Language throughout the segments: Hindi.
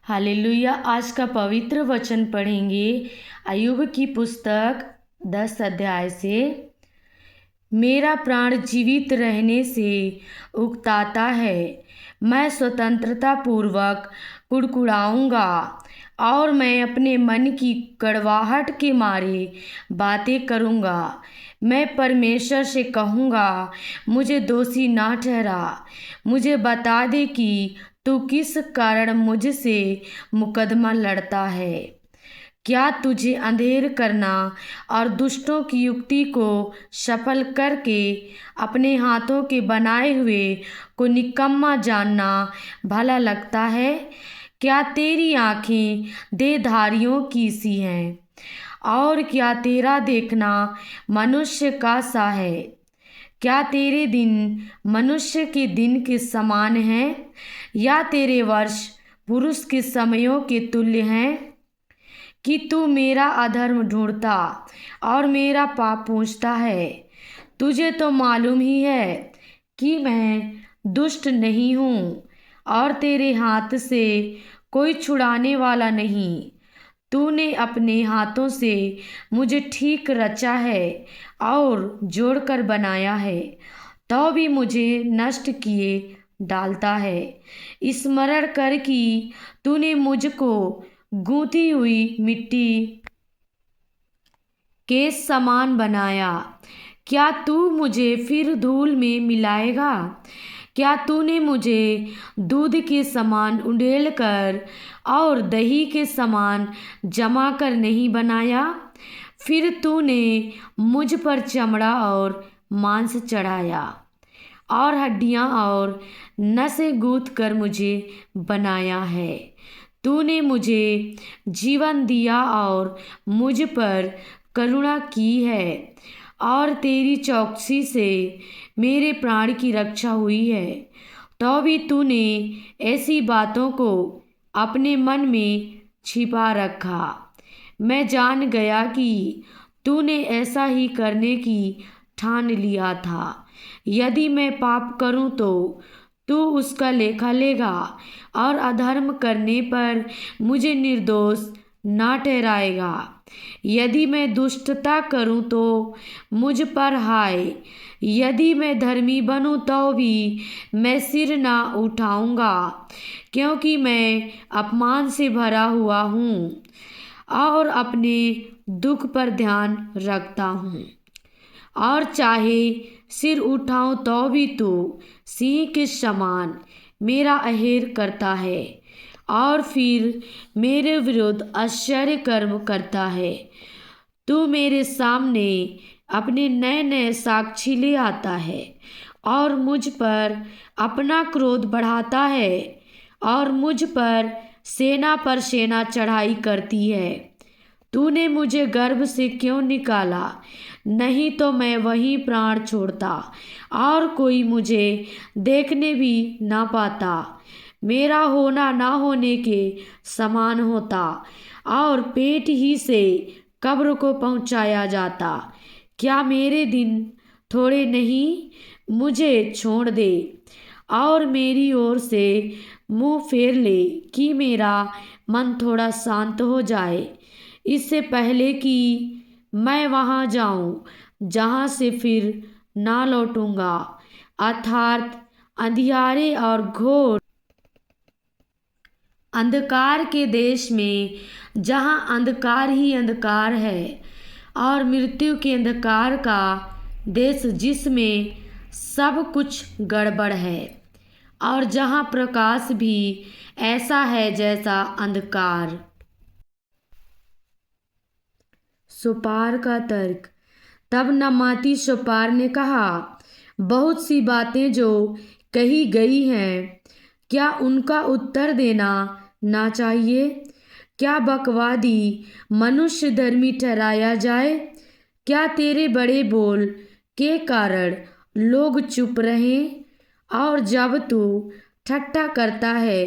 हालेलुया। आज का पवित्र वचन पढ़ेंगे अय्यूब की पुस्तक 10 अध्याय से। मेरा प्राण जीवित रहने से उकताता है, मैं स्वतंत्रता पूर्वक कुड़कुड़ाऊंगा और मैं अपने मन की कड़वाहट के मारे बातें करूंगा। मैं परमेश्वर से कहूंगा, मुझे दोषी ना ठहरा, मुझे बता दे कि तू किस कारण मुझसे मुकदमा लड़ता है। क्या तुझे अंधेर करना और दुष्टों की युक्ति को सफल करके अपने हाथों के बनाए हुए को निकम्मा जानना भला लगता है? क्या तेरी आँखें देहधारियों की सी हैं और क्या तेरा देखना मनुष्य का सा है? क्या तेरे दिन मनुष्य के दिन के समान हैं या तेरे वर्ष पुरुष के समयों के तुल्य हैं? कि तू मेरा अधर्म ढूंढता और मेरा पाप पूछता है। तुझे तो मालूम ही है कि मैं दुष्ट नहीं हूँ और तेरे हाथ से कोई छुड़ाने वाला नहीं। तूने अपने हाथों से मुझे ठीक रचा है और जोड़कर बनाया है, तो भी मुझे नष्ट किए डालता है। स्मरण कर कि तूने मुझको गूंथी हुई मिट्टी के समान बनाया। क्या तू मुझे फिर धूल में मिलाएगा? क्या तूने मुझे दूध के समान उंडेल कर और दही के समान जमा कर नहीं बनाया? फिर तूने मुझ पर चमड़ा और मांस चढ़ाया और हड्डियाँ और नसें गूंथ कर मुझे बनाया है। तूने मुझे जीवन दिया और मुझ पर करुणा की है और तेरी चौकसी से मेरे प्राण की रक्षा हुई है। तो भी तूने ऐसी बातों को अपने मन में छिपा रखा। मैं जान गया कि तूने ऐसा ही करने की ठान लिया था। यदि मैं पाप करूं तो तू उसका लेखा लेगा और अधर्म करने पर मुझे निर्दोष ना ठहराएगा। यदि मैं दुष्टता करूं तो मुझ पर हाय। यदि मैं धर्मी बनूं तो भी मैं सिर ना उठाऊंगा, क्योंकि मैं अपमान से भरा हुआ हूँ और अपने दुख पर ध्यान रखता हूँ। और चाहे सिर उठाऊं तो भी तू सिंह के समान मेरा अहेर करता है और फिर मेरे विरुद्ध आश्चर्य कर्म करता है। तू मेरे सामने अपने नए नए साक्षी ले आता है और मुझ पर अपना क्रोध बढ़ाता है और मुझ पर सेना चढ़ाई करती है। तूने मुझे गर्भ से क्यों निकाला? नहीं तो मैं वहीं प्राण छोड़ता और कोई मुझे देखने भी ना पाता। मेरा होना ना होने के समान होता और पेट ही से कब्र को पहुंचाया जाता। क्या मेरे दिन थोड़े नहीं? मुझे छोड़ दे और मेरी ओर से मुंह फेर ले कि मेरा मन थोड़ा शांत हो जाए, इससे पहले कि मैं वहाँ जाऊँ जहाँ से फिर ना लौटूंगा, अर्थात अंधियारे और घोर अंधकार के देश में, जहाँ अंधकार ही अंधकार है और मृत्यु के अंधकार का देश, जिसमें सब कुछ गड़बड़ है और जहाँ प्रकाश भी ऐसा है जैसा अंधकार। सोपार का तर्क। तब नमाती सोपार ने कहा, बहुत सी बातें जो कही गई हैं, क्या उनका उत्तर देना ना चाहिए? क्या बकवादी मनुष्य धर्मी ठहराया जाए? क्या तेरे बड़े बोल के कारण लोग चुप रहें? और जब तू ठट्ठा करता है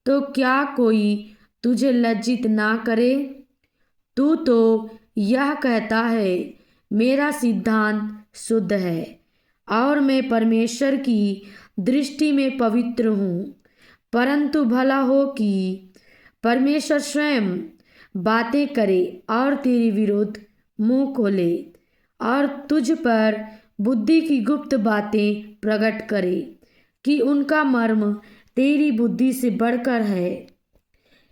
तो क्या कोई तुझे लज्जित ना करे? तू तो यह कहता है, मेरा सिद्धांत शुद्ध है और मैं परमेश्वर की दृष्टि में पवित्र हूँ। परंतु भला हो कि परमेश्वर स्वयं बातें करे और तेरे विरुद्ध मुंह खोले और तुझ पर बुद्धि की गुप्त बातें प्रकट करे कि उनका मर्म तेरी बुद्धि से बढ़कर है।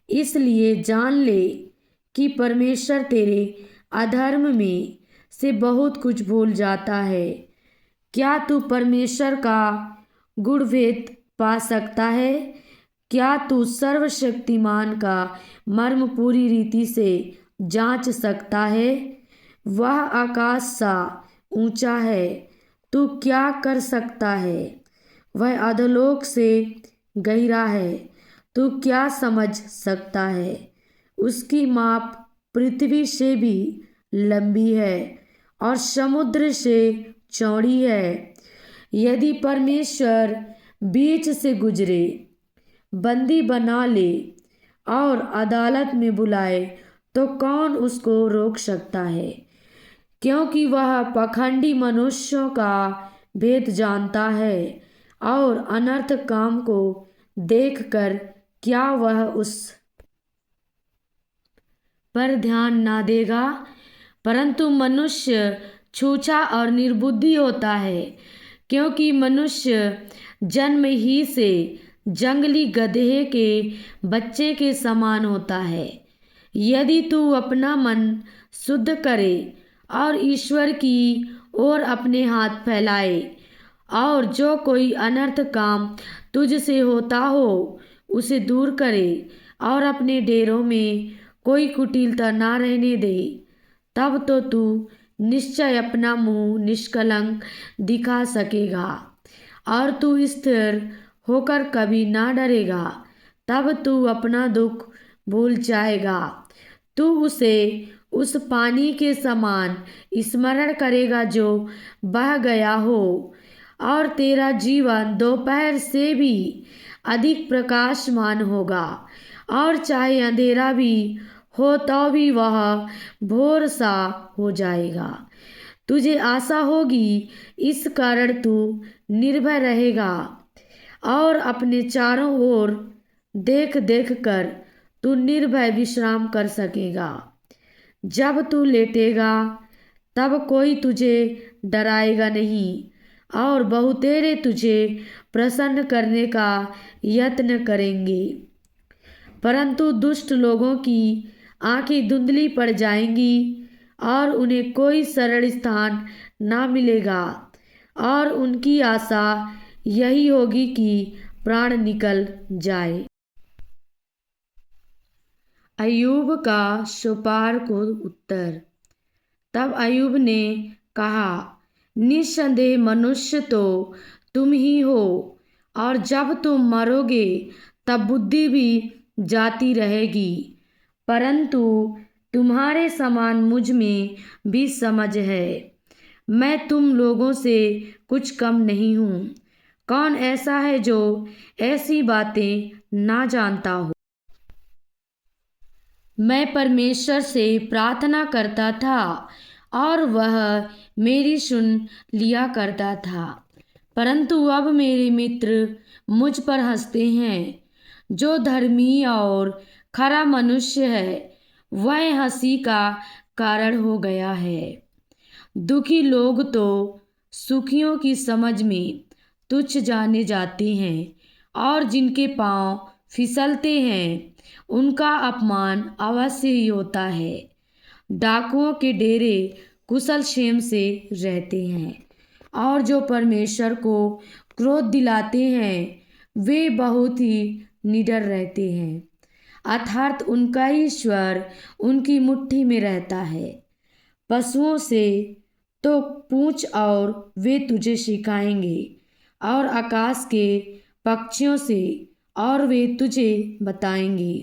इसलिए जान ले कि परमेश्वर तेरे अधर्म में से बहुत कुछ भूल जाता है। क्या तू परमेश्वर का गुण भेद पा सकता है? क्या तू सर्वशक्तिमान का मर्म पूरी रीति से जांच सकता है? वह आकाश सा ऊंचा है, तू क्या कर सकता है? वह अधोलोक से गहरा है, तू क्या समझ सकता है? उसकी माप पृथ्वी से भी लंबी है और समुद्र से चौड़ी है। यदि परमेश्वर बीच से गुजरे, बंदी बना ले और अदालत में बुलाए, तो कौन उसको रोक सकता है? क्योंकि वह पाखंडी मनुष्यों का भेद जानता है और अनर्थ काम को देखकर क्या वह उस पर ध्यान ना देगा? परंतु मनुष्य छूछा और निर्बुद्धि होता है, क्योंकि मनुष्य जन्म ही से जंगली गधे के बच्चे के समान होता है। यदि तू अपना मन शुद्ध करे और ईश्वर की ओर अपने हाथ फैलाए और जो कोई अनर्थ काम तुझसे होता हो उसे दूर करे और अपने डेरों में कोई कुटिलता ना रहने दे, तब तो तू निश्चय अपना मुंह निष्कलंक दिखा सकेगा और तू स्थिर होकर कभी ना डरेगा। तब तू अपना दुख भूल जाएगा, तू उसे उस पानी के समान स्मरण करेगा जो बह गया हो, और तेरा जीवन दोपहर से भी अधिक प्रकाशमान होगा, और चाहे अंधेरा भी हो तो भी वह भोर सा हो जाएगा। तुझे आशा होगी, इस कारण तू निर्भय रहेगा और अपने चारों ओर देख देख कर तू निर्भय विश्राम कर सकेगा। जब तू लेटेगा तब कोई तुझे डराएगा नहीं, और बहुतेरे तुझे प्रसन्न करने का यत्न करेंगे। परंतु दुष्ट लोगों की आंखें धुंधली पड़ जाएंगी और उन्हें कोई सरल स्थान ना मिलेगा, और उनकी आशा यही होगी कि प्राण निकल जाए। अय्यूब का शोपार को उत्तर। तब अय्यूब ने कहा, निस्संदेह मनुष्य तो तुम ही हो, और जब तुम मरोगे तब बुद्धि भी जाती रहेगी, परंतु तुम्हारे समान मुझ में भी समझ है। मैं तुम लोगों से कुछ कम नहीं हूँ। कौन ऐसा है जो ऐसी बातें ना जानता हो? मैं परमेश्वर से प्रार्थना करता था और वह मेरी सुन लिया करता था, परंतु अब मेरे मित्र मुझ पर हंसते हैं। जो धर्मी और खरा मनुष्य है वह हंसी का कारण हो गया है। दुखी लोग तो सुखियों की समझ में तुच्छ जाने जाते हैं, और जिनके पांव फिसलते हैं उनका अपमान अवश्य ही होता है। डाकुओं के डेरे कुशल क्षेम से रहते हैं, और जो परमेश्वर को क्रोध दिलाते हैं वे बहुत ही निडर रहते हैं, अर्थात उनका ईश्वर उनकी मुट्ठी में रहता है। पशुओं से तो पूछ और वे तुझे सिखाएंगे, और आकाश के पक्षियों से और वे तुझे बताएंगे।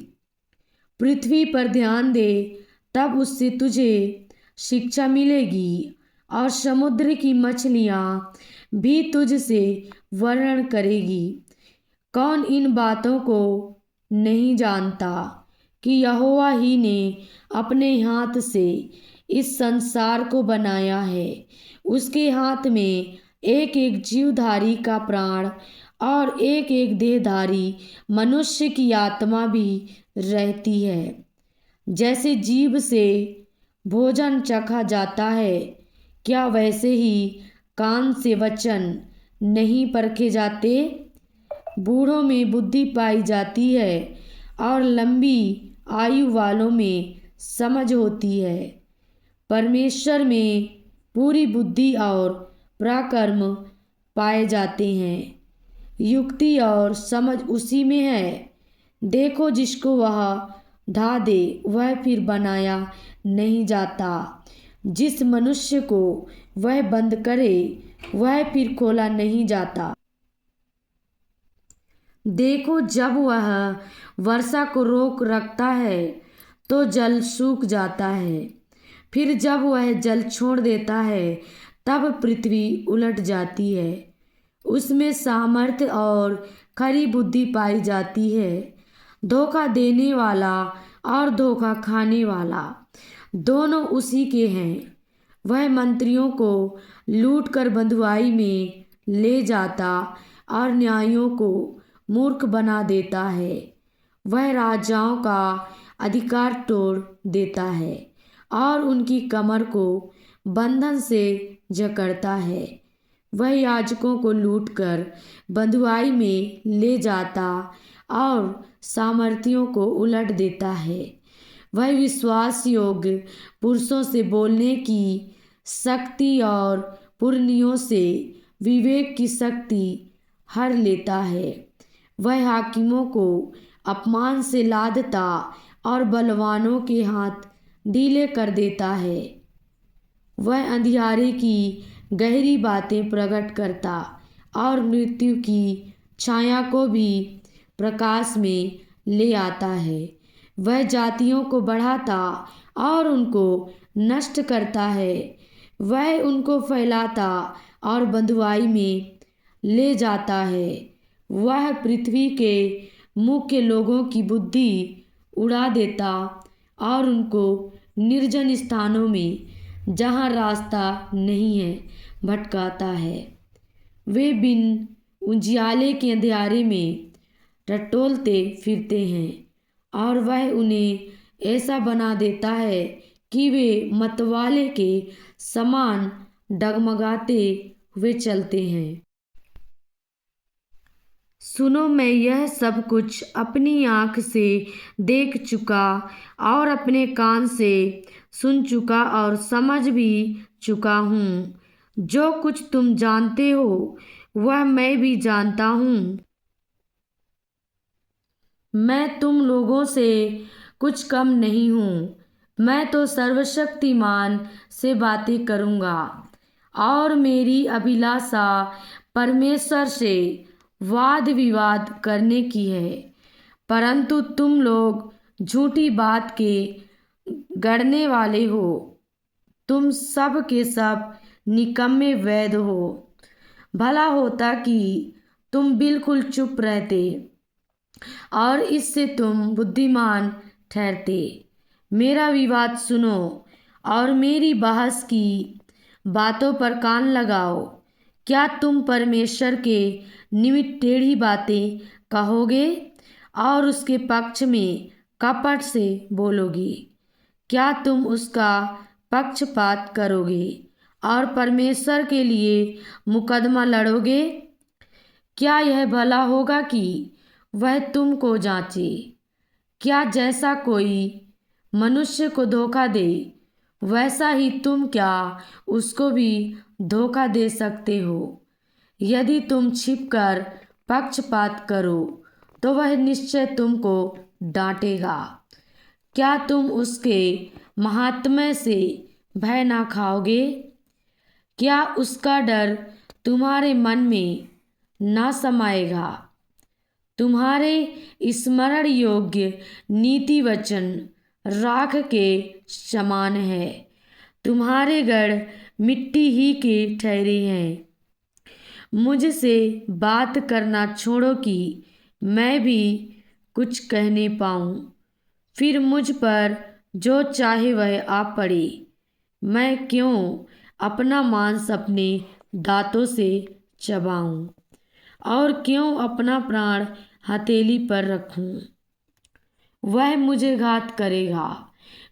पृथ्वी पर ध्यान दे, तब उससे तुझे शिक्षा मिलेगी, और समुद्र की मछलियाँ भी तुझसे वर्णन करेगी। कौन इन बातों को नहीं जानता कि यहोवा ही ने अपने हाथ से इस संसार को बनाया है। उसके हाथ में एक एक जीवधारी का प्राण और एक एक देहधारी मनुष्य की आत्मा भी रहती है। जैसे जीभ से भोजन चखा जाता है, क्या वैसे ही कान से वचन नहीं परखे जाते? बूढ़ों में बुद्धि पाई जाती है और लंबी आयु वालों में समझ होती है। परमेश्वर में पूरी बुद्धि और पराक्रम पाए जाते हैं। युक्ति और समझ उसी में है। देखो, जिसको वह ढा दे वह फिर बनाया नहीं जाता, जिस मनुष्य को वह बंद करे वह फिर खोला नहीं जाता। देखो, जब वह वर्षा को रोक रखता है तो जल सूख जाता है, फिर जब वह जल छोड़ देता है तब पृथ्वी उलट जाती है। उसमें सामर्थ्य और खरी बुद्धि पाई जाती है। धोखा देने वाला और धोखा खाने वाला दोनों उसी के हैं। वह मंत्रियों को लूट कर बंधुआई में ले जाता और न्यायियों को मूर्ख बना देता है। वह राजाओं का अधिकार तोड़ देता है और उनकी कमर को बंधन से जकड़ता है। वह याजकों को लूटकर बंधुआई में ले जाता और सामर्थियों को उलट देता है। वह विश्वास योग्य पुरुषों से बोलने की शक्ति और पुरनियों से विवेक की शक्ति हर लेता है। वह हाकिमों को अपमान से लादता और बलवानों के हाथ ढीले कर देता है। वह अंधियारे की गहरी बातें प्रकट करता और मृत्यु की छाया को भी प्रकाश में ले आता है। वह जातियों को बढ़ाता और उनको नष्ट करता है। वह उनको फैलाता और बंधुआई में ले जाता है। वह पृथ्वी के मुख्य लोगों की बुद्धि उड़ा देता और उनको निर्जन स्थानों में, जहाँ रास्ता नहीं है, भटकाता है। वे बिन उजियाले के अंधियारे में टटोलते फिरते हैं और वह उन्हें ऐसा बना देता है कि वे मतवाले के समान डगमगाते हुए चलते हैं। सुनो, मैं यह सब कुछ अपनी आँख से देख चुका और अपने कान से सुन चुका और समझ भी चुका हूँ। जो कुछ तुम जानते हो वह मैं भी जानता हूँ। मैं तुम लोगों से कुछ कम नहीं हूँ। मैं तो सर्वशक्तिमान से बातें करूँगा और मेरी अभिलाषा परमेश्वर से वाद विवाद करने की है। परंतु तुम लोग झूठी बात के गढ़ने वाले हो। तुम सब के सब निकम्मे वैध हो। भला होता कि तुम बिल्कुल चुप रहते और इससे तुम बुद्धिमान ठहरते। मेरा विवाद सुनो और मेरी बहस की बातों पर कान लगाओ। क्या तुम परमेश्वर के निमित्त टेढ़ी बातें कहोगे और उसके पक्ष में कपट से बोलोगे? क्या तुम उसका पक्षपात करोगे और परमेश्वर के लिए मुकदमा लड़ोगे? क्या यह भला होगा कि वह तुमको जांचे? क्या जैसा कोई मनुष्य को धोखा दे वैसा ही तुम क्या उसको भी धोखा दे सकते हो? यदि तुम छिपकर पक्षपात करो तो वह निश्चय तुमको डांटेगा। क्या तुम उसके महात्म्य से भय ना खाओगे? क्या उसका डर तुम्हारे मन में ना समाएगा? तुम्हारे स्मरण योग्य नीति वचन राख के समान है। तुम्हारे गढ़ मिट्टी ही के ठहरे हैं। मुझसे बात करना छोड़ो कि मैं भी कुछ कहने पाऊँ। फिर मुझ पर जो चाहे वह आ पड़े। मैं क्यों अपना मांस अपने दांतों से चबाऊँ? और क्यों अपना प्राण हथेली पर रखूं? वह मुझे घात करेगा,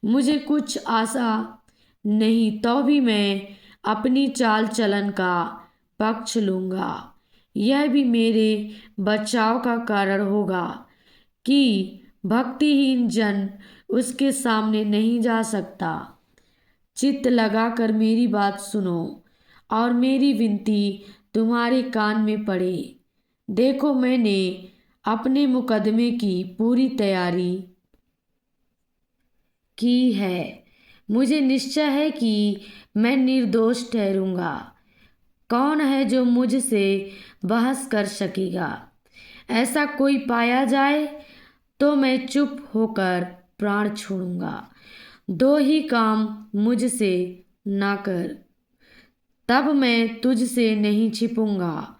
मुझे कुछ आशा नहीं, तो भी मैं अपनी चाल चलन का पक्ष लूँगा। यह भी मेरे बचाव का कारण होगा कि भक्तिहीन जन उसके सामने नहीं जा सकता। चित्त लगाकर मेरी बात सुनो और मेरी विनती तुम्हारे कान में पड़े। देखो, मैंने अपने मुकदमे की पूरी तैयारी की है। मुझे निश्चय है कि मैं निर्दोष ठहरूंगा। कौन है जो मुझसे बहस कर सकेगा? ऐसा कोई पाया जाए तो मैं चुप होकर प्राण छोड़ूंगा। दो ही काम मुझसे ना कर, तब मैं तुझसे नहीं छिपूंगा।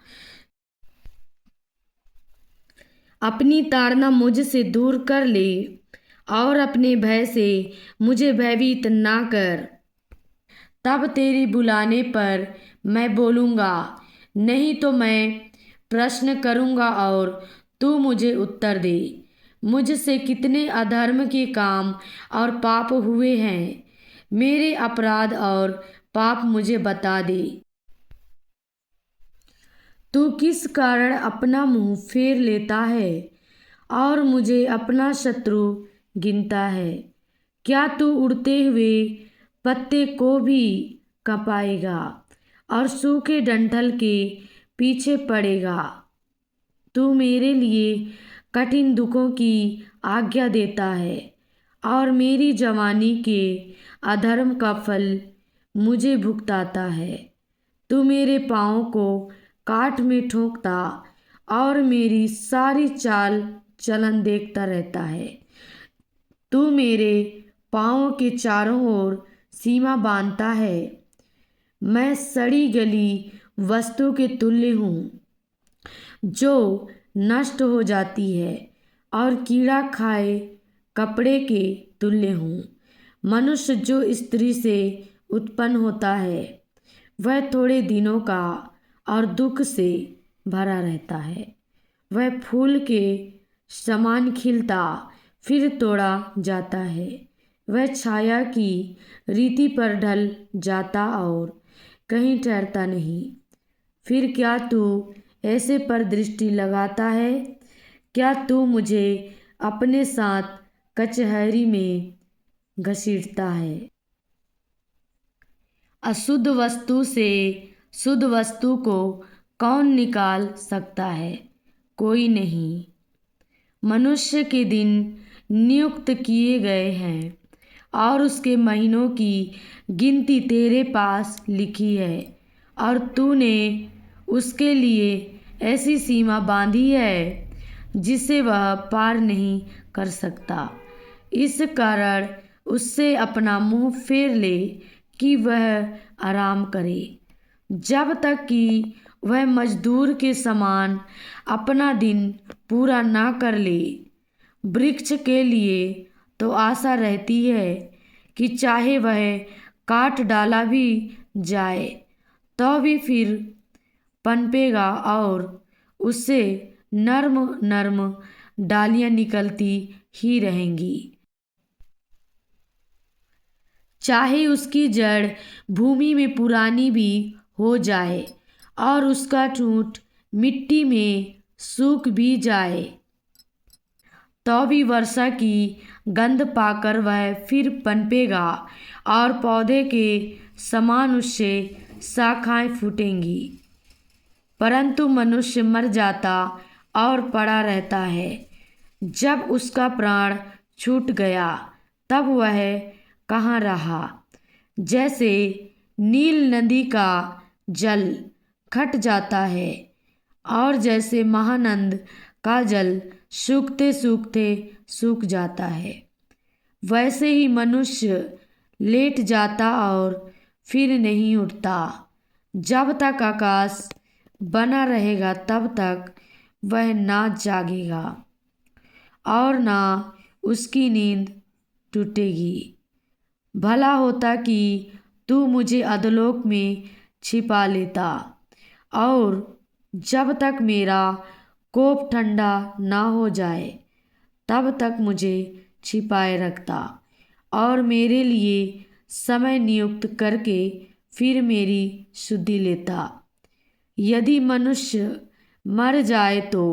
अपनी ताड़ना मुझसे दूर कर ले और अपने भय से मुझे भयभीत ना कर। तब तेरी बुलाने पर मैं बोलूँगा, नहीं तो मैं प्रश्न करूँगा और तू मुझे उत्तर दे। मुझसे कितने अधर्म के काम और पाप हुए हैं, मेरे अपराध और पाप मुझे बता दे। तू किस कारण अपना मुंह फेर लेता है और मुझे अपना शत्रु गिनता है? क्या तू उड़ते हुए पत्ते को भी कँपाएगा और सूखे डंठल के पीछे पड़ेगा? तू मेरे लिए कठिन दुखों की आज्ञा देता है और मेरी जवानी के अधर्म का फल मुझे भुगताता है। तू मेरे पाँव को काठ में ठोंकता और मेरी सारी चाल चलन देखता रहता है। तू मेरे पाँव के चारों ओर सीमा बांधता है। मैं सड़ी गली वस्तु के तुल्य हूँ जो नष्ट हो जाती है और कीड़ा खाए कपड़े के तुल्य हूँ। मनुष्य जो स्त्री से उत्पन्न होता है वह थोड़े दिनों का और दुख से भरा रहता है। वह फूल के समान खिलता फिर तोड़ा जाता है। वह छाया की रीति पर ढल जाता और कहीं ठहरता नहीं। फिर क्या तू ऐसे पर दृष्टि लगाता है? क्या तू मुझे अपने साथ कचहरी में घसीटता है? अशुद्ध वस्तु से शुद्ध वस्तु को कौन निकाल सकता है? कोई नहीं। मनुष्य के दिन नियुक्त किए गए हैं और उसके महीनों की गिनती तेरे पास लिखी है और तूने उसके लिए ऐसी सीमा बांधी है जिसे वह पार नहीं कर सकता। इस कारण उससे अपना मुंह फेर ले कि वह आराम करे, जब तक कि वह मजदूर के समान अपना दिन पूरा ना कर ले। वृक्ष के लिए तो आशा रहती है कि चाहे वह काट डाला भी जाए तो भी फिर पनपेगा और उससे नर्म नर्म डालियां निकलती ही रहेंगी। चाहे उसकी जड़ भूमि में पुरानी भी हो जाए और उसका ठूंठ मिट्टी में सूख भी जाए, तो भी वर्षा की गंध पाकर वह फिर पनपेगा और पौधे के समान उससे शाखाएं फूटेंगी। परंतु मनुष्य मर जाता और पड़ा रहता है। जब उसका प्राण छूट गया तब वह कहाँ रहा? जैसे नील नदी का जल घट जाता है और जैसे महानंद का जल सूखते सूखते सूख जाता है, वैसे ही मनुष्य लेट जाता और फिर नहीं उठता। जब तक आकाश बना रहेगा तब तक वह ना जागेगा और ना उसकी नींद टूटेगी। भला होता कि तू मुझे अधोलोक में छिपा लेता और जब तक मेरा कोप ठंडा ना हो जाए तब तक मुझे छिपाए रखता और मेरे लिए समय नियुक्त करके फिर मेरी शुद्धि लेता। यदि मनुष्य मर जाए तो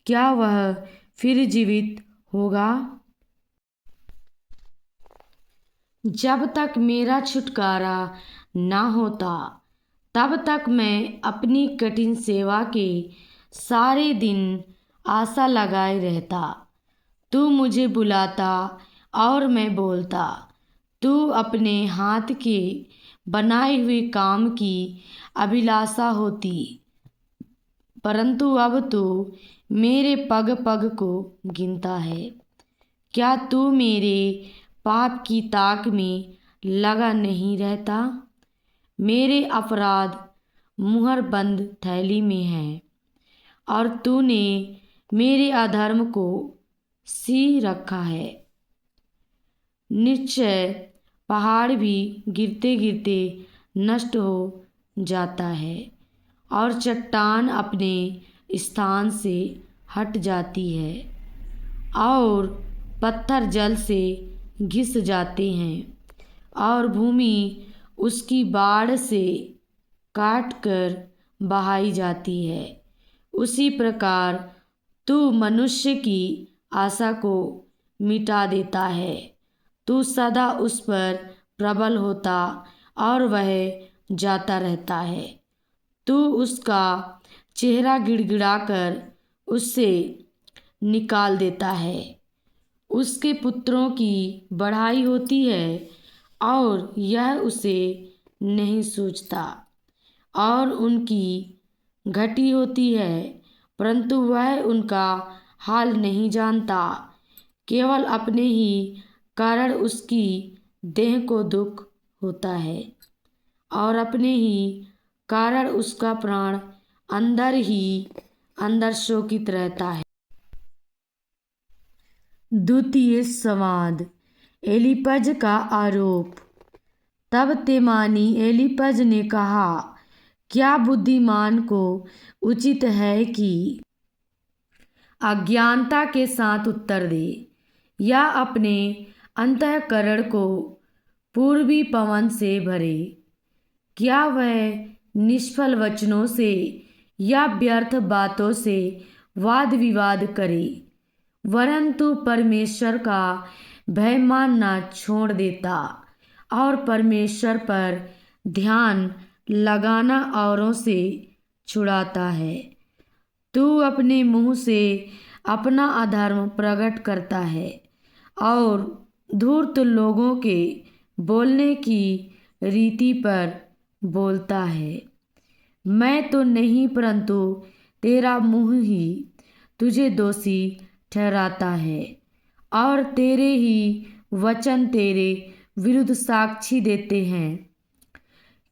क्या वह फिर जीवित होगा? जब तक मेरा छुटकारा ना होता तब तक मैं अपनी कठिन सेवा के सारे दिन आशा लगाए रहता। तू मुझे बुलाता और मैं बोलता, तू अपने हाथ के बनाए हुए काम की अभिलाषा होती, परंतु अब तू मेरे पग पग को गिनता है। क्या तू मेरे पाप की ताक में लगा नहीं रहता? मेरे अपराध मुहर बंद थैली में हैं और तूने मेरे अधर्म को सी रखा है। निश्चय पहाड़ भी गिरते गिरते नष्ट हो जाता है और चट्टान अपने स्थान से हट जाती है और पत्थर जल से घिस जाते हैं और भूमि उसकी बाढ़ से काट कर बहाई जाती है। उसी प्रकार तू मनुष्य की आशा को मिटा देता है। तू सदा उस पर प्रबल होता और वह जाता रहता है। तू उसका चेहरा गिड़गिड़ाकर उससे निकाल देता है। उसके पुत्रों की बढ़ाई होती है और यह उसे नहीं सूझता और उनकी घटी होती है परंतु वह उनका हाल नहीं जानता। केवल अपने ही कारण उसकी देह को दुख होता है और अपने ही कारण उसका प्राण अंदर ही अंदर शोकित रहता है। द्वितीय संवाद एलीपज का आरोप। तब तेमानी एलीपज ने कहा, क्या बुद्धिमान को उचित है कि अज्ञानता के साथ उत्तर दे या अपने अंतःकरण को पूर्वी पवन से भरे? क्या वह निष्फल वचनों से या व्यर्थ बातों से वाद विवाद करे, वरन तू परमेश्वर का भय मानना छोड़ देता और परमेश्वर पर ध्यान लगाना औरों से छुड़ाता है। तू अपने मुंह से अपना अधर्म प्रकट करता है और धूर्त लोगों के बोलने की रीति पर बोलता है। मैं तो नहीं परंतु तेरा मुंह ही तुझे दोषी ठहराता है और तेरे ही वचन तेरे विरुद्ध साक्षी देते हैं।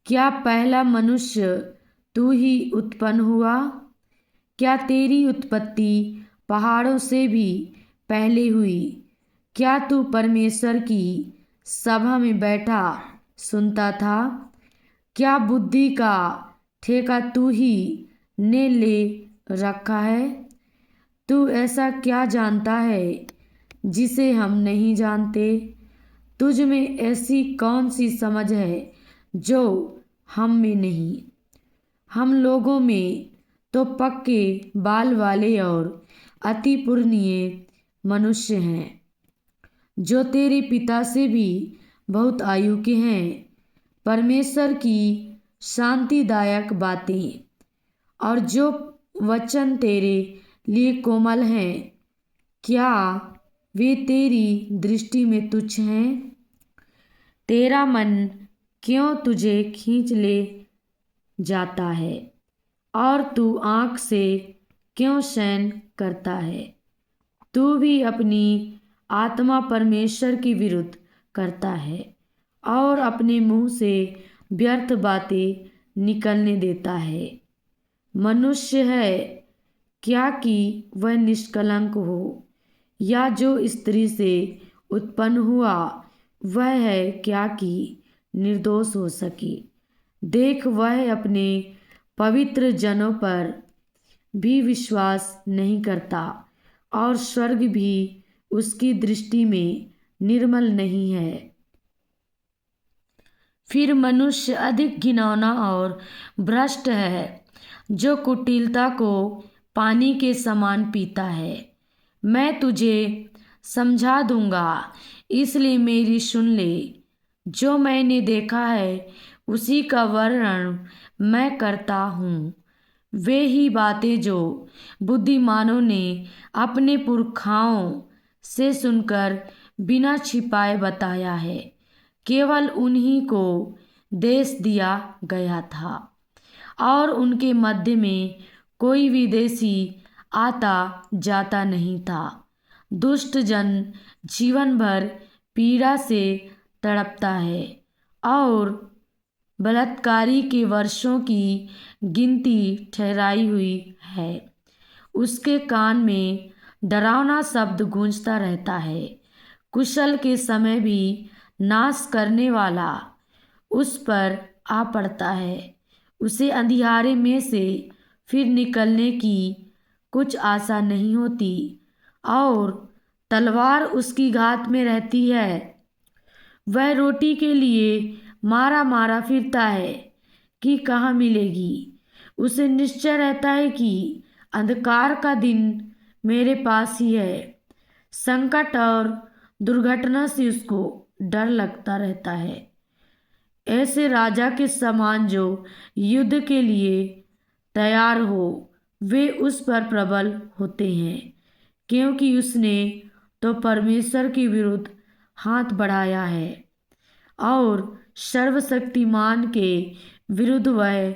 क्या पहला मनुष्य तू ही उत्पन्न हुआ? क्या तेरी उत्पत्ति पहाड़ों से भी पहले हुई? क्या तू परमेश्वर की सभा में बैठा सुनता था? क्या बुद्धि का ठेका तू ही ने ले रखा है? तू ऐसा क्या जानता है जिसे हम नहीं जानते? तुझ में ऐसी कौन सी समझ है जो हम में नहीं? हम लोगों में तो पक्के बाल वाले और अति पुरनीय मनुष्य हैं जो तेरे पिता से भी बहुत आयु के हैं। परमेश्वर की शांतिदायक बातें और जो वचन तेरे लिए कोमल हैं, क्या वे तेरी दृष्टि में तुच्छ हैं? तेरा मन क्यों तुझे खींच ले जाता है और तू आँख से क्यों शयन करता है? तू भी अपनी आत्मा परमेश्वर के विरुद्ध करता है और अपने मुंह से व्यर्थ बातें निकलने देता है। मनुष्य है क्या कि वह निष्कलंक हो, या जो स्त्री से उत्पन्न हुआ वह है क्या कि निर्दोष हो सके? देख, वह अपने पवित्र जनों पर भी विश्वास नहीं करता और स्वर्ग भी उसकी दृष्टि में निर्मल नहीं है। फिर मनुष्य अधिक घिनौना और भ्रष्ट है, जो कुटिलता को पानी के समान पीता है। मैं तुझे समझा दूंगा, इसलिए मेरी सुन ले। जो मैंने देखा है उसी का वर्णन मैं करता हूँ। वे ही बातें जो बुद्धिमानों ने अपने पुरखाओं से सुनकर बिना छिपाए बताया है। केवल उन्हीं को देश दिया गया था और उनके मध्य में कोई विदेशी आता जाता नहीं था। दुष्ट जन जीवन भर पीड़ा से तड़पता है और बलात्कारी के वर्षों की गिनती ठहराई हुई है। उसके कान में डरावना शब्द गूंजता रहता है। कुशल के समय भी नाश करने वाला उस पर आ पड़ता है। उसे अंधियारे में से फिर निकलने की कुछ आशा नहीं होती और तलवार उसकी घात में रहती है। वह रोटी के लिए मारा मारा फिरता है कि कहाँ मिलेगी। उसे निश्चय रहता है कि अंधकार का दिन मेरे पास ही है। संकट और दुर्घटना से उसको डर लगता रहता है। ऐसे राजा के समान जो युद्ध के लिए तैयार हो, वे उस पर प्रबल होते हैं, क्योंकि उसने तो परमेश्वर के विरुद्ध हाथ बढ़ाया है और सर्वशक्तिमान के विरुद्ध वह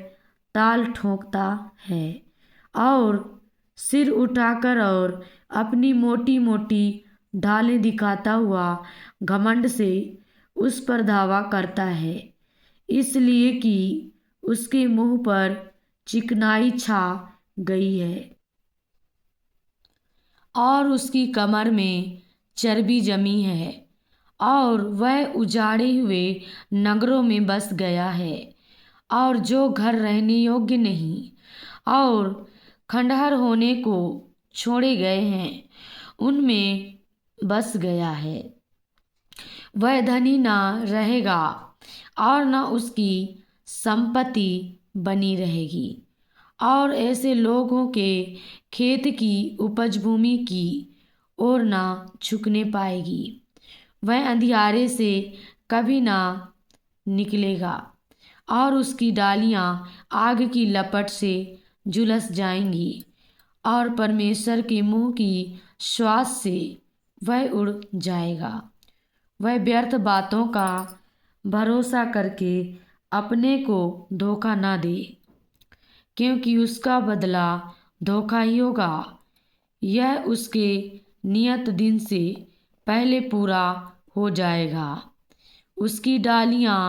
ताल ठोंकता है और सिर उठाकर और अपनी मोटी मोटी ढालें दिखाता हुआ घमंड से उस पर धावा करता है, इसलिए कि उसके मुंह पर चिकनाई छा गई है और उसकी कमर में चर्बी जमी है और वह उजाड़े हुए नगरों में बस गया है और जो घर रहने योग्य नहीं और खंडहर होने को छोड़े गए हैं उनमें बस गया है। वह धनी ना रहेगा और न उसकी संपत्ति बनी रहेगी और ऐसे लोगों के खेत की उपज भूमि की ओर ना झुकने पाएगी। वह अंधियारे से कभी ना निकलेगा और उसकी डालियां आग की लपट से झुलस जाएंगी और परमेश्वर के मुंह की श्वास से वह उड़ जाएगा। वह व्यर्थ बातों का भरोसा करके अपने को धोखा ना दे, क्योंकि उसका बदला धोखा ही होगा। यह उसके नियत दिन से पहले पूरा हो जाएगा। उसकी डालियां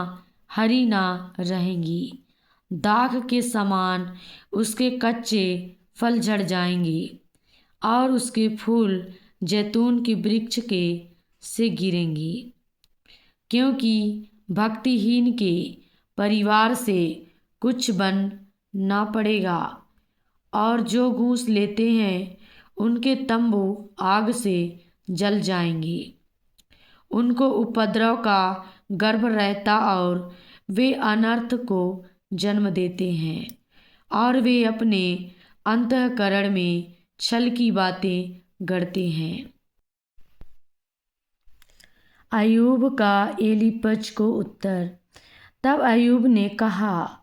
हरी ना रहेंगी, दाख के समान उसके कच्चे फल झड़ जाएंगे और उसके फूल जैतून के वृक्ष के से गिरेंगी, क्योंकि भक्तिहीन के परिवार से कुछ बन ना पड़ेगा और जो घूस लेते हैं उनके तंबू आग से जल जाएंगे। उनको उपद्रव का गर्भ रहता और वे अनर्थ को जन्म देते हैं और वे अपने अंतःकरण में छल की बातें गढ़ते हैं। अय्यूब का एलीपज को उत्तर। तब अय्यूब ने कहा,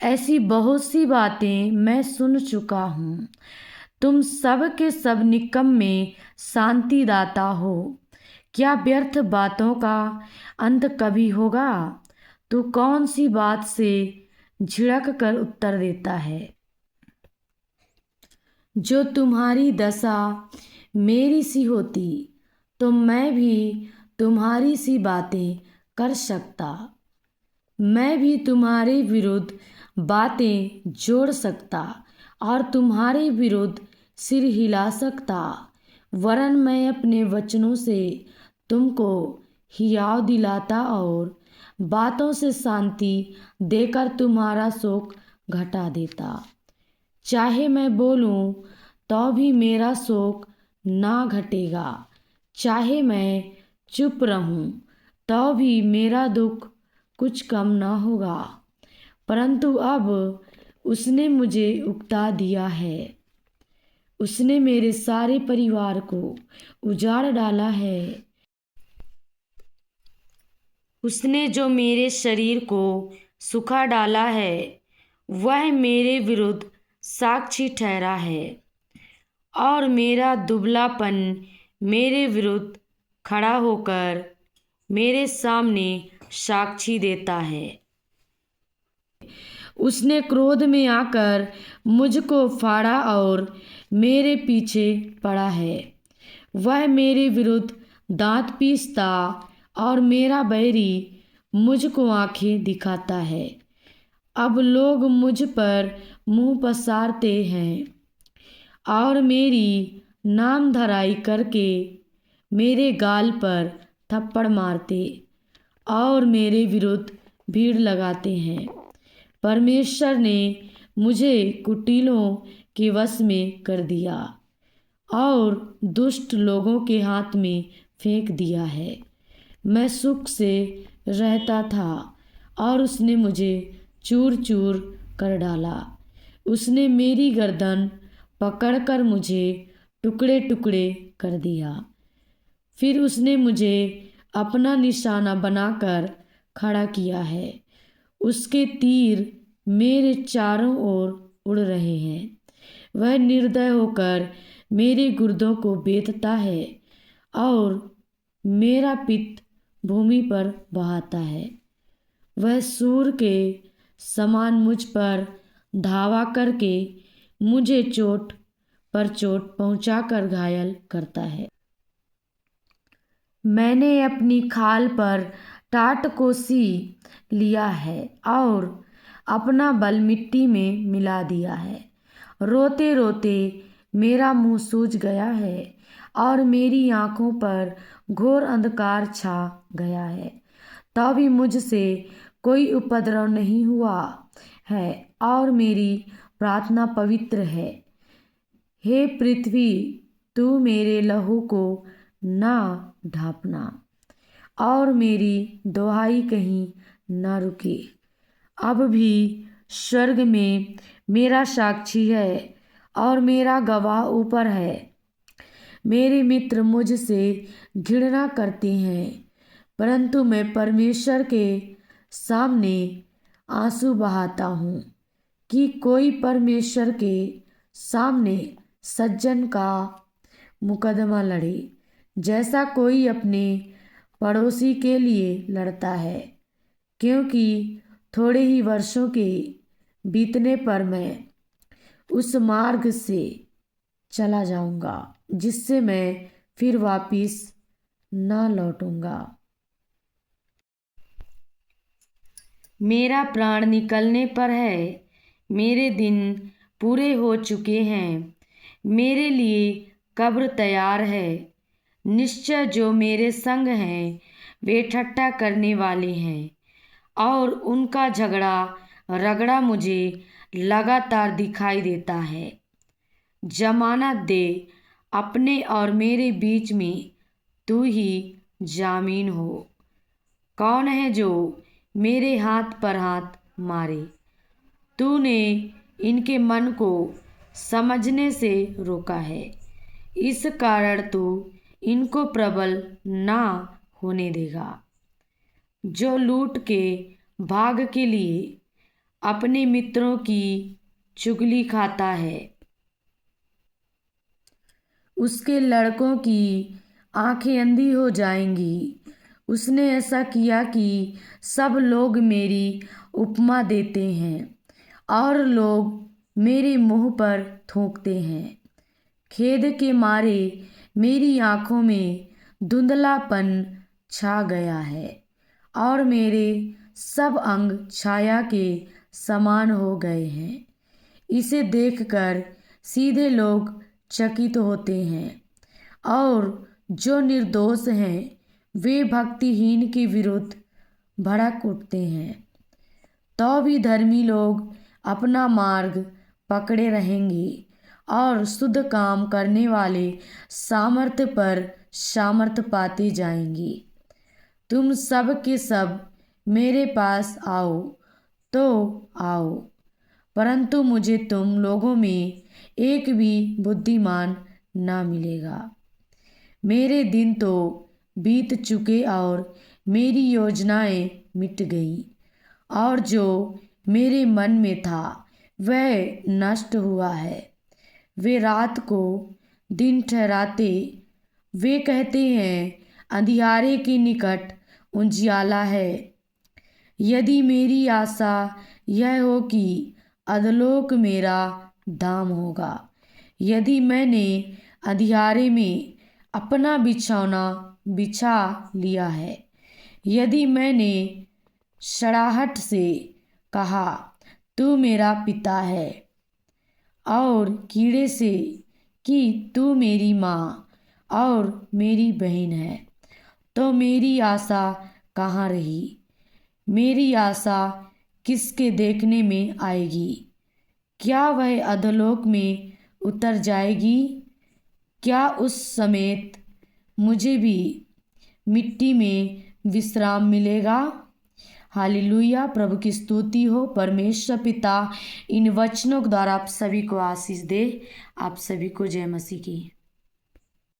ऐसी बहुत सी बातें मैं सुन चुका हूँ। तुम सब के सब निकम्मे शांतिदाता हो। क्या व्यर्थ बातों का अंत कभी होगा? तू कौन सी बात से झिड़क कर उत्तर देता है? जो तुम्हारी दशा मेरी सी होती तो मैं भी तुम्हारी सी बातें कर सकता। मैं भी तुम्हारे विरुद्ध बातें जोड़ सकता और तुम्हारे विरुद्ध सिर हिला सकता, वरन मैं अपने वचनों से तुमको हियाव दिलाता और बातों से शांति देकर तुम्हारा शोक घटा देता। चाहे मैं बोलूं तो भी मेरा शोक ना घटेगा, चाहे मैं चुप रहूं तो भी मेरा दुख कुछ कम ना होगा। परंतु अब उसने मुझे उकता दिया है, उसने मेरे सारे परिवार को उजाड़ डाला है। उसने जो मेरे शरीर को सुखा डाला है वह मेरे विरुद्ध साक्षी ठहरा है, और मेरा दुबलापन मेरे विरुद्ध खड़ा होकर मेरे सामने साक्षी देता है। उसने क्रोध में आकर मुझको फाड़ा और मेरे पीछे पड़ा है। वह मेरे विरुद्ध दांत पीसता और मेरा बैरी मुझको आंखें दिखाता है। अब लोग मुझ पर मुंह पसारते हैं और मेरी नाम धराई करके मेरे गाल पर थप्पड़ मारते और मेरे विरुद्ध भीड़ लगाते हैं। परमेश्वर ने मुझे कुटिलों के वश में कर दिया और दुष्ट लोगों के हाथ में फेंक दिया है। मैं सुख से रहता था और उसने मुझे चूर चूर कर डाला। उसने मेरी गर्दन पकड़कर मुझे टुकड़े टुकड़े कर दिया। फिर उसने मुझे अपना निशाना बनाकर खड़ा किया है। उसके तीर मेरे चारों ओर उड़ रहे हैं। वह निर्दय होकर मेरे गुर्दों को बेधता है और मेरा पित्त भूमि पर बहाता है। वह सूर के समान मुझ पर धावा करके मुझे चोट पर चोट पहुंचाकर घायल करता है। मैंने अपनी खाल पर टाट को सी लिया है और अपना बल मिट्टी में मिला दिया है। रोते रोते मेरा मुंह सूज गया है और मेरी आंखों पर घोर अंधकार छा गया है। तो भी मुझसे कोई उपद्रव नहीं हुआ है और मेरी प्रार्थना पवित्र है। हे पृथ्वी, तू मेरे लहू को ना ढांपना और मेरी दुहाई कहीं ना रुके। अब भी स्वर्ग में मेरा साक्षी है और मेरा गवाह ऊपर है। मेरे मित्र मुझसे घृणा करते हैं, परंतु मैं परमेश्वर के सामने आंसू बहाता हूँ कि कोई परमेश्वर के सामने सज्जन का मुकदमा लड़े, जैसा कोई अपने पड़ोसी के लिए लड़ता है। क्योंकि थोड़े ही वर्षों के बीतने पर मैं उस मार्ग से चला जाऊंगा जिससे मैं फिर वापिस ना लौटूंगा। मेरा प्राण निकलने पर है, मेरे दिन पूरे हो चुके हैं, मेरे लिए कब्र तैयार है। निश्चय जो मेरे संग हैं वे ठट्ठा करने वाले हैं और उनका झगड़ा रगड़ा मुझे लगातार दिखाई देता है। जमानत दे, अपने और मेरे बीच में तू ही जामीन हो। कौन है जो मेरे हाथ पर हाथ मारे? तूने इनके मन को समझने से रोका है, इस कारण तू इनको प्रबल ना होने देगा। जो लूट के भाग के लिए अपने मित्रों की चुगली खाता है, उसके लड़कों की आंखें अंधी हो जाएंगी। उसने ऐसा किया कि सब लोग मेरी उपमा देते हैं और लोग मेरे मुंह पर थूकते हैं। खेद के मारे मेरी आंखों में धुंधलापन छा गया है और मेरे सब अंग छाया के समान हो गए हैं। इसे देखकर सीधे लोग चकित होते हैं और जो निर्दोष हैं वे भक्तिहीन के विरुद्ध भड़क उठते हैं। तो भी धर्मी लोग अपना मार्ग पकड़े रहेंगे और शुद्ध काम करने वाले सामर्थ्य पर सामर्थ्य पाते जाएंगे। तुम सब के सब मेरे पास आओ तो आओ, परंतु मुझे तुम लोगों में एक भी बुद्धिमान ना मिलेगा। मेरे दिन तो बीत चुके और मेरी योजनाएं मिट गई, और जो मेरे मन में था वह नष्ट हुआ है। वे रात को दिन ठहराते, वे कहते हैं अंधियारे के निकट उजियाला है। यदि मेरी आशा यह हो कि अधोलोक मेरा धाम होगा, यदि मैंने अंधियारे में अपना बिछौना बिछा लिया है, यदि मैंने सड़ाहट से कहा तू मेरा पिता है, और कीड़े से कि तू मेरी माँ और मेरी बहन है, तो मेरी आशा कहाँ रही? मेरी आशा किसके देखने में आएगी? क्या वह अधोलोक में उतर जाएगी? क्या उस समेत मुझे भी मिट्टी में विश्राम मिलेगा? हालेलुया। प्रभु की स्तुति हो। परमेश्वर पिता इन वचनों के द्वारा आप सभी को आशीष दे। आप सभी को जय मसीह की।